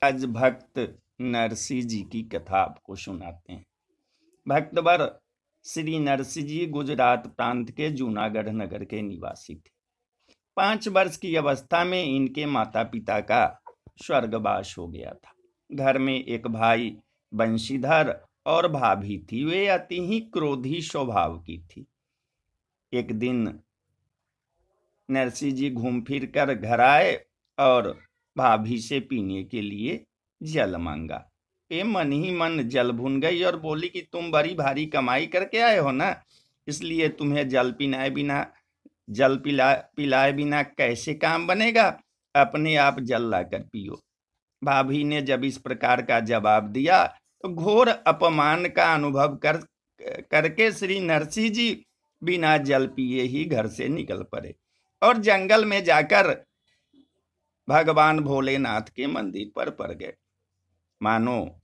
आज भक्त नरसिंह जी की कथा आपको सुनाते हैं। भक्तवर श्री नरसिंह जी गुजरात प्रांत के जूनागढ़ नगर के निवासी थे। 5 वर्ष की अवस्था में इनके माता पिता का स्वर्गवास हो गया था। घर में एक भाई बंशीधर और भाभी थी। वे अति ही क्रोधी स्वभाव की थी। एक दिन नरसिंह जी घूम फिर कर घर आए और भाभी से पीने के लिए जल मांगा। ये मन ही मन जल भून गई और बोली कि तुम बड़ी भारी कमाई करके आए हो ना, इसलिए तुम्हें जल पिलाए बिना कैसे काम बनेगा। अपने आप जल लाकर पियो। भाभी ने जब इस प्रकार का जवाब दिया तो घोर अपमान का अनुभव करके श्री नरसिंह जी बिना जल पिए ही घर से निकल पड़े और जंगल में जाकर भगवान भोलेनाथ के मंदिर पर पड़ गए। मानो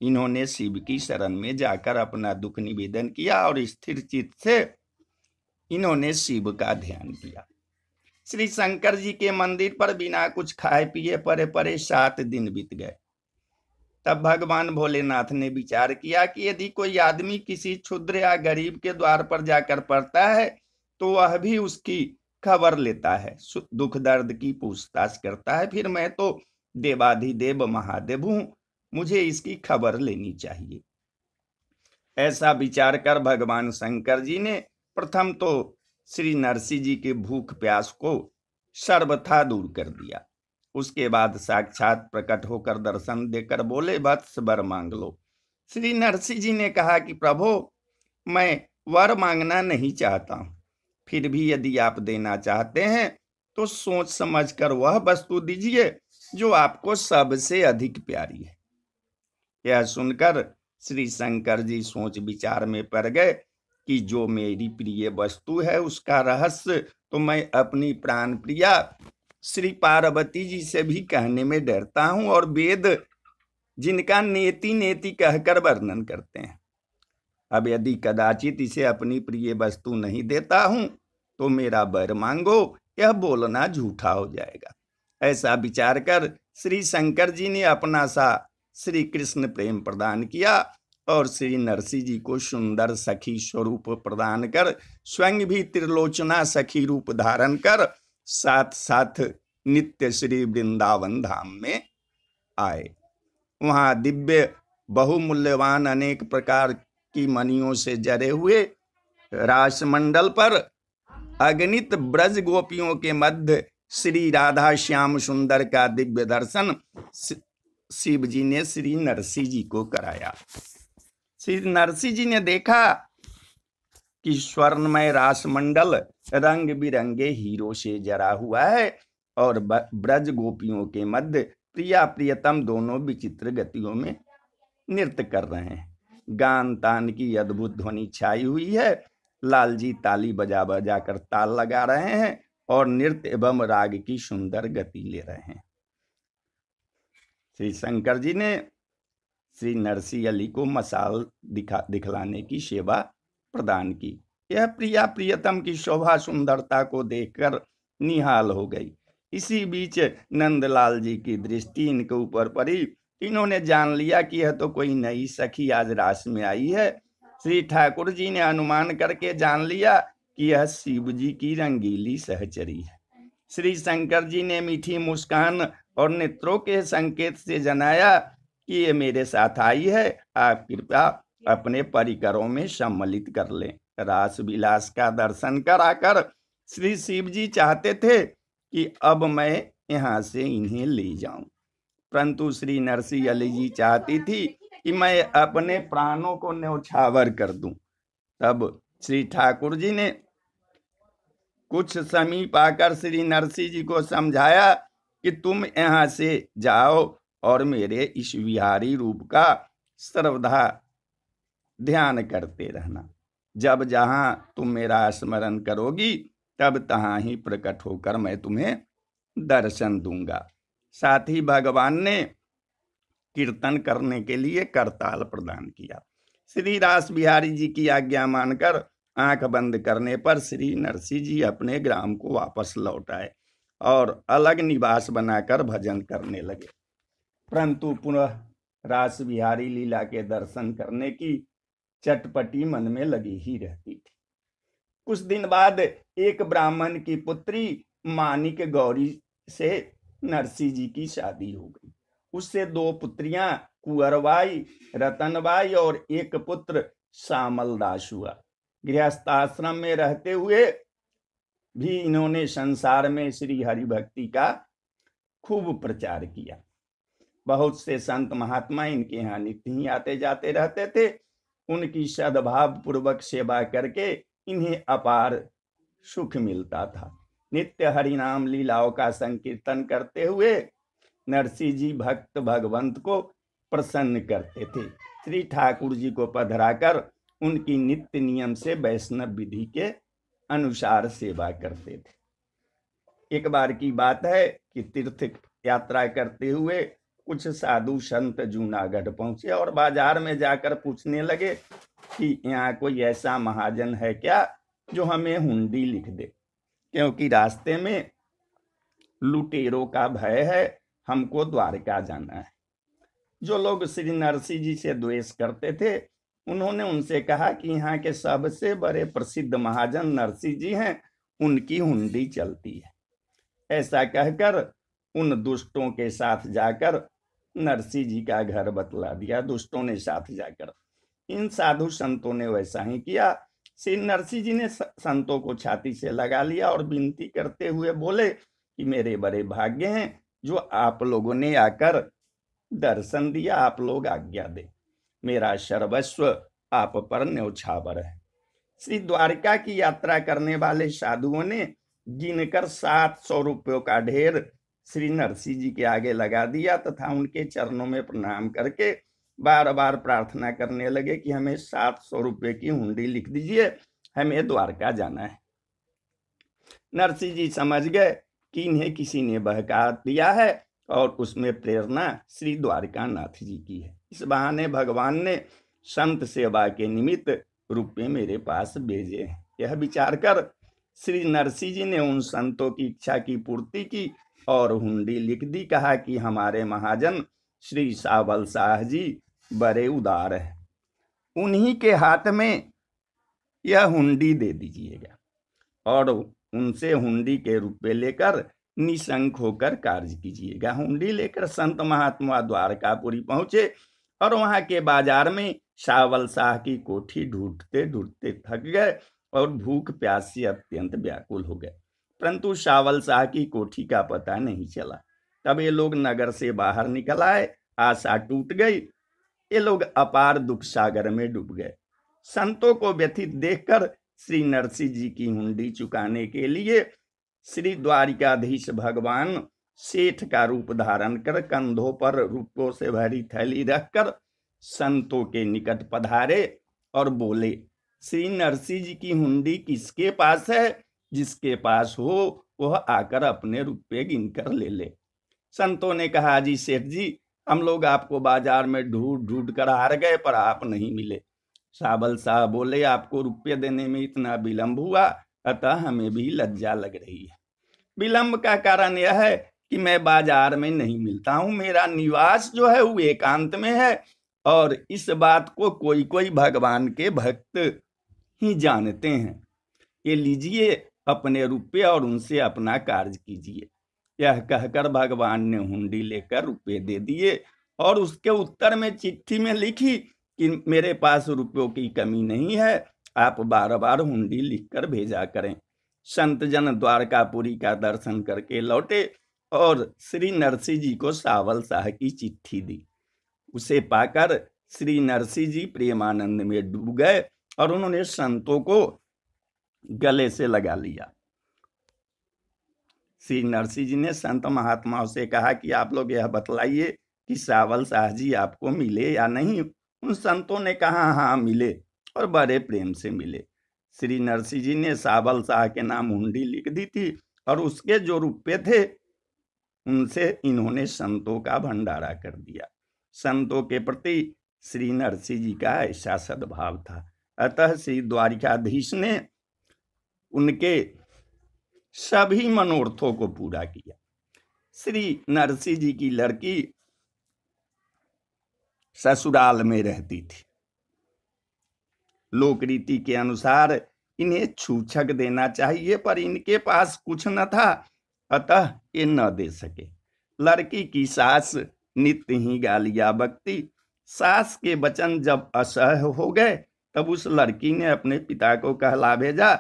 इन्होंने शिव की शरण में जाकर अपना दुख निवेदन किया और स्थिर चित्त से इन्होंने शिव का ध्यान किया। श्री शंकर जी के मंदिर पर बिना कुछ खाए पिए पड़े पड़े 7 दिन बीत गए। तब भगवान भोलेनाथ ने विचार किया कि यदि कोई आदमी किसी क्षुद्र या गरीब के द्वार पर जाकर पड़ता है तो वह भी उसकी खबर लेता है, दुख दर्द की पूछताछ करता है। फिर मैं तो देवाधिदेव महादेव हूं, मुझे इसकी खबर लेनी चाहिए। ऐसा विचार कर भगवान शंकर जी ने प्रथम तो श्री नरसिंह जी के भूख प्यास को सर्वथा दूर कर दिया। उसके बाद साक्षात प्रकट होकर दर्शन देकर बोले, वत्स वर मांग लो। श्री नरसिंह जी ने कहा कि प्रभु, मैं वर मांगना नहीं चाहता हूं, फिर भी यदि आप देना चाहते हैं तो सोच समझकर वह वस्तु दीजिए जो आपको सबसे अधिक प्यारी है। यह सुनकर श्री शंकर जी सोच विचार में पड़ गए कि जो मेरी प्रिय वस्तु है उसका रहस्य तो मैं अपनी प्राण प्रिया श्री पार्वती जी से भी कहने में डरता हूं और वेद जिनका नेति नेति कहकर वर्णन करते हैं। अब यदि कदाचित इसे अपनी प्रिय वस्तु नहीं देता हूं तो मेरा वर मांगो, यह बोलना झूठा हो जाएगा। ऐसा विचार कर श्री शंकर जी ने अपना सा श्री कृष्ण प्रेम प्रदान किया और श्री नरसिंह जी को सुंदर सखी स्वरूप प्रदान कर स्वयं भी त्रिलोचना सखी रूप धारण कर साथ साथ नित्य श्री वृंदावन धाम में आए। वहां दिव्य बहुमूल्यवान अनेक प्रकार की मणियों से जरे हुए रासमंडल पर अगणित ब्रज गोपियों के मध्य श्री राधा श्याम सुंदर का दिव्य दर्शन शिव जी ने श्री नरसिंह जी को कराया। श्री नरसिंह जी ने देखा कि स्वर्णमय रासमंडल रंग बिरंगे हीरो से जरा हुआ है और ब्रज गोपियों के मध्य प्रिया प्रियतम दोनों विचित्र गतियों में नृत्य कर रहे हैं। गान तान की अद्भुत ध्वनि छाई हुई है। लाल जी ताली बजा बजा कर ताल लगा रहे हैं और नृत्य एवं राग की सुंदर गति ले रहे हैं। श्री शंकर जी ने श्री नरसिंह अली को मसाल दिखलाने की सेवा प्रदान की। यह प्रिया प्रियतम की शोभा सुंदरता को देखकर निहाल हो गई। इसी बीच नंदलाल जी की दृष्टि इनके ऊपर पड़ी। इन्होंने जान लिया कि यह तो कोई नई सखी आज रास में आई है। श्री ठाकुर जी ने अनुमान करके जान लिया कि यह शिव जी की रंगीली सहचरी है। श्री शंकर जी ने मीठी मुस्कान और नेत्रों के संकेत से जनाया कि ये मेरे साथ आई है, आप कृपया अपने परिकरों में सम्मिलित कर लें। रास विलास का दर्शन कराकर श्री शिव जी चाहते थे कि अब मैं यहाँ से इन्हें ले जाऊं, परंतु श्री नरसिंह अली जी चाहती थी कि मैं अपने प्राणों को न्यौछावर कर दूं। तब श्री ठाकुर जी ने कुछ समीप आकर श्री नरसिंह जी को समझाया कि तुम यहाँ से जाओ और मेरे इस विहारी रूप का सर्वदा ध्यान करते रहना। जब जहां तुम मेरा स्मरण करोगी तब तहां ही प्रकट होकर मैं तुम्हें दर्शन दूंगा। साथ ही भगवान ने कीर्तन करने के लिए करताल प्रदान किया। श्री रास बिहारी जी की आज्ञा मानकर आंख बंद करने पर श्री नरसिंह जी अपने ग्राम को वापस लौट आए और अलग निवास बनाकर भजन करने लगे। परंतु पुनः रास बिहारी लीला के दर्शन करने की चटपटी मन में लगी ही रहती थी। कुछ दिन बाद एक ब्राह्मण की पुत्री मानिक गौरी से नरसिंह जी की शादी हो गई। उससे 2 पुत्रियां कुंवरबाई, रतनबाई और एक पुत्र श्यामलदास हुआ। गृहस्थाश्रम में रहते हुए भी इन्होंने संसार में श्री हरि भक्ति का खूब प्रचार किया। बहुत से संत महात्मा इनके यहाँ नित्य ही आते जाते रहते थे। उनकी सद्भाव पूर्वक सेवा करके इन्हें अपार सुख मिलता था। नित्य हरिनाम लीलाओं का संकीर्तन करते हुए नरसिंह जी भक्त भगवंत को प्रसन्न करते थे। श्री ठाकुर जी को पधराकर उनकी नित्य नियम से वैष्णव विधि के अनुसार सेवा करते थे। एक बार की बात है कि तीर्थ यात्रा करते हुए कुछ साधु संत जूनागढ़ पहुंचे और बाजार में जाकर पूछने लगे कि यहाँ कोई ऐसा महाजन है क्या जो हमें हुंडी लिख दे, क्योंकि रास्ते में लुटेरों का भय है, हमको द्वारका जाना है। जो लोग श्री नरसिंह जी से द्वेष करते थे उन्होंने उनसे कहा कि यहाँ के सबसे बड़े प्रसिद्ध महाजन नरसिंह जी हैं, उनकी हुंडी चलती है। ऐसा कहकर उन दुष्टों के साथ जाकर नरसिंह जी का घर बतला दिया। दुष्टों ने साथ जाकर इन साधु संतों ने वैसा ही किया। श्री नरसिंह जी ने संतों को छाती से लगा लिया और विनती करते हुए बोले कि मेरे बड़े भाग्य हैं जो आप लोगों ने आकर दर्शन दिया, आप लोग आज्ञा दे, मेरा सर्वस्व आप पर न्यौछावर है। श्री द्वारका की यात्रा करने वाले साधुओं ने गिनकर 700 रुपयों का ढेर श्री नरसिंह जी के आगे लगा दिया तथा उनके चरणों में प्रणाम करके बार बार प्रार्थना करने लगे कि हमें 700 रुपये की हुंडी लिख दीजिए, हमें द्वारका जाना है। नरसिंह जी समझ गए कि इन्हें किसी ने बहका दिया है और उसमें प्रेरणा श्री द्वारकानाथ जी की है। इस बहाने भगवान ने संत सेवा के निमित्त रुपये मेरे पास भेजे हैं। यह विचार कर श्री नरसिंह जी ने उन संतों की इच्छा की पूर्ति की और हुंडी लिख दी। कहा कि हमारे महाजन श्री सावल शाह जी बड़े उदार है, उन्हीं के हाथ में यह हुंडी दे दीजिएगा और उनसे हुंडी के रुपये लेकर निशंक होकर कार्य कीजिएगा। हुंडी लेकर संत महात्मा द्वारकापुरी पहुंचे और वहां के बाजार में सावल शाह की कोठी ढूंढते ढूंढते थक गए और भूख प्यास से अत्यंत व्याकुल हो गए, परंतु सावल शाह की कोठी का पता नहीं चला। तब ये लोग नगर से बाहर निकल आए, आशा टूट गई, ये लोग अपार दुख सागर में डूब गए। संतों को व्यथित देखकर श्री नरसिंह जी की हुंडी चुकाने के लिए श्री द्वारिकाधीश भगवान सेठ का रूप धारण कर कंधों पर रुपयों से भरी थैली रखकर संतों के निकट पधारे और बोले, श्री नरसिंह जी की हुंडी किसके पास है? जिसके पास हो वह आकर अपने रुपये गिनकर ले ले। संतों ने कहा, जी सेठ जी, हम लोग आपको बाजार में ढूंढ ढूंढ कर हार गए पर आप नहीं मिले। सावल शाह बोले, आपको रुपये देने में इतना विलंब हुआ, अतः हमें भी लज्जा लग रही है। विलंब का कारण यह है कि मैं बाजार में नहीं मिलता हूं, मेरा निवास जो है वो एकांत में है और इस बात को कोई कोई भगवान के भक्त ही जानते हैं। ये लीजिए अपने रुपये और उनसे अपना कार्य कीजिए। यह कहकर भगवान ने हुंडी लेकर रुपये दे दिए और उसके उत्तर में चिट्ठी में लिखी कि मेरे पास रुपयों की कमी नहीं है, आप बार बार हुंडी लिखकर भेजा करें। संत जन द्वारकापुरी का दर्शन करके लौटे और श्री नरसिंह जी को सावल शाह की चिट्ठी दी। उसे पाकर श्री नरसिंह जी प्रेमानंद में डूब गए और उन्होंने संतों को गले से लगा लिया। श्री नरसिंह जी ने संत महात्माओं से कहा कि आप लोग यह बतलाइए कि सावल शाह जी आपको मिले या नहीं। उन संतों ने कहा, हाँ मिले और बड़े प्रेम से मिले। श्री नरसिंह जी ने सावल शाह के नाम हुंडी लिख दी थी और उसके जो रुपये थे उनसे इन्होंने संतों का भंडारा कर दिया। संतों के प्रति श्री नरसिंह जी का ऐसा सद्भाव था, अतः श्री द्वारिकाधीश ने उनके सभी मनोरथों को पूरा किया। श्री नरसिंह जी की लड़की ससुराल में रहती थी। लोक रीति के अनुसार इन्हें छूछक देना चाहिए, पर इनके पास कुछ न था, अतः ये न दे सके। लड़की की सास नित्य ही गालियां बकती। सास के वचन जब असह्य हो गए तब उस लड़की ने अपने पिता को कहला भेजा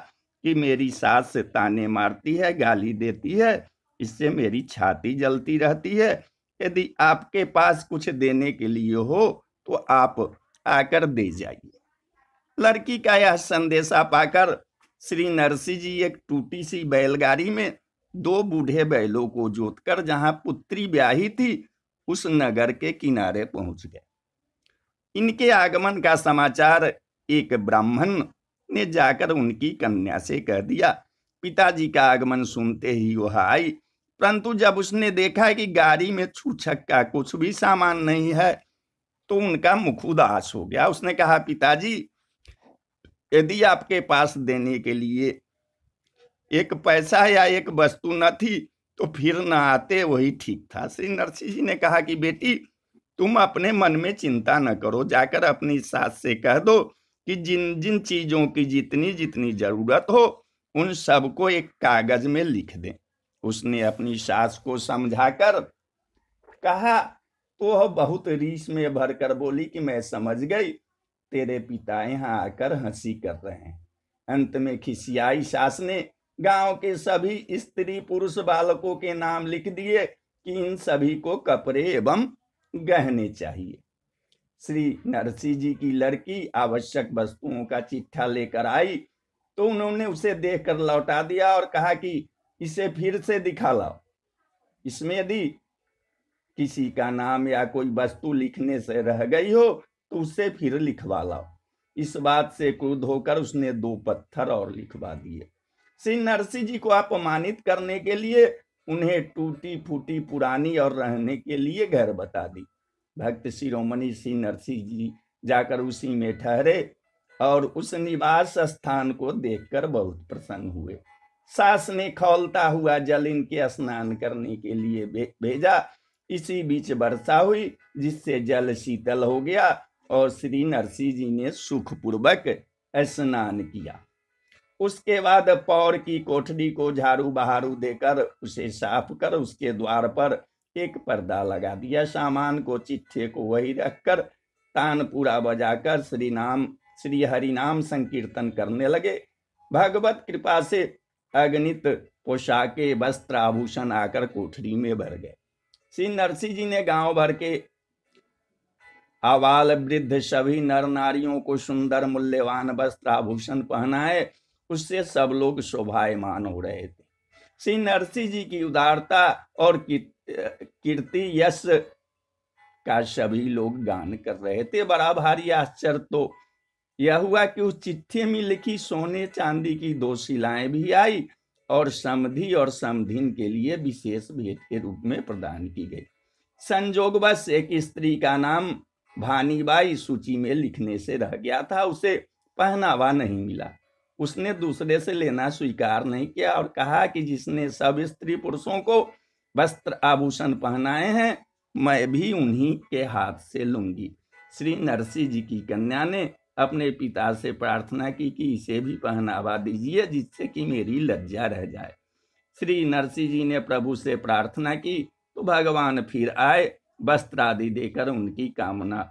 कि मेरी सास से ताने मारती है, गाली देती है, इससे मेरी छाती जलती रहती है। यदि आपके पास कुछ देने के लिए हो तो आप आकर दे जाइए। लड़की का यह संदेशा पाकर श्री नरसिंह जी एक टूटी सी बैलगाड़ी में 2 बूढ़े बैलों को जोतकर जहां पुत्री ब्याही थी उस नगर के किनारे पहुंच गए। इनके आगमन का समाचार एक ब्राह्मण ने जाकर उनकी कन्या से कह दिया। पिताजी का आगमन सुनते ही वह आई, परंतु जब उसने देखा कि गाड़ी में छूछक का कुछ भी सामान नहीं है तो उनका मुख उदास हो गया। उसने कहा, पिताजी, यदि आपके पास देने के लिए एक पैसा या एक वस्तु न थी तो फिर न आते, वही ठीक था। श्री नरसिंह जी ने कहा कि बेटी, तुम अपने मन में चिंता न करो, जाकर अपनी सास से कह दो कि जिन जिन चीजों की जितनी जितनी जरूरत हो उन सबको एक कागज में लिख दें। उसने अपनी सास को समझाकर कहा तो वह बहुत रीस में भरकर बोली कि मैं समझ गई, तेरे पिता यहाँ आकर हंसी कर रहे हैं। अंत में खिसियाई सास ने गांव के सभी स्त्री पुरुष बालकों के नाम लिख दिए कि इन सभी को कपड़े एवं गहने चाहिए। श्री नरसिंह जी की लड़की आवश्यक वस्तुओं का चिट्ठा लेकर आई तो उन्होंने उसे देखकर लौटा दिया और कहा कि इसे फिर से दिखा लाओ। इसमें यदि किसी का नाम या कोई वस्तु लिखने से रह गई हो तो उसे फिर लिखवा लाओ। इस बात से क्रुद्ध होकर उसने 2 पत्थर और लिखवा दिए। श्री नरसिंह जी को अपमानित करने के लिए उन्हें टूटी फूटी पुरानी और रहने के लिए घर बता दी। भक्त शिरोमणि श्री नरसिंह जी जाकर उसी में ठहरे और उस निवास स्थान को देखकर बहुत प्रसन्न हुए। सास ने खौलता हुआ जल इनके स्नान करने के लिए भेजा। इसी बीच वर्षा हुई जिससे जल शीतल हो गया और श्री नरसिंह जी ने सुखपूर्वक स्नान किया। उसके बाद पौर की कोठरी को झाड़ू बहारू देकर उसे साफ कर उसके द्वार पर एक पर्दा लगा दिया। सामान को चिट्ठे को वही रखकर तानपुरा बजाकर श्री हरिनाम संकीर्तन करने लगे। भगवत कृपा से अगणित पोशाके वस्त्र आभूषण आकर कोठरी में भर गए। श्री नरसिंह जी ने गांव भर के आबाल वृद्ध सभी नर नारियों को सुंदर मूल्यवान वस्त्र आभूषण पहनाए। उससे सब लोग शोभायमान हो रहे थे। श्री नरसिंह जी की उदारता और कीर्ति यश का सभी लोग गान कर रहे थे। बड़ा भारी आश्चर्य तो यह हुआ कि उस चिट्ठी में लिखी सोने चांदी की 2 शिलाएं भी आई और समधि और समधिन के लिए विशेष भेंट के रूप में प्रदान की गई। संजोगवश एक स्त्री का नाम भानीबाई सूची में लिखने से रह गया था, उसे पहनावा नहीं मिला। उसने दूसरे से लेना स्वीकार नहीं किया और कहा कि जिसने सब स्त्री पुरुषों को वस्त्र आभूषण पहनाए हैं मैं भी उन्हीं के हाथ से लूंगी। श्री नरसिंह जी की कन्या ने अपने पिता से प्रार्थना की कि इसे भी पहनावा दीजिए जिससे कि मेरी लज्जा रह जाए। श्री नरसिंह जी ने प्रभु से प्रार्थना की तो भगवान फिर आए, वस्त्र आदि देकर उनकी कामना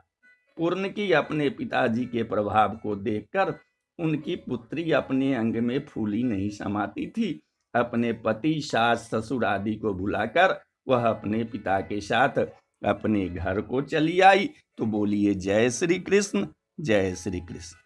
पूर्ण की। अपने पिताजी के प्रभाव को देखकर उनकी पुत्री अपने अंग में फूली नहीं समाती थी। अपने पति सास ससुर आदि को भुलाकर वह अपने पिता के साथ अपने घर को चली आई। तो बोलिए जय श्री कृष्ण, जय श्री कृष्ण।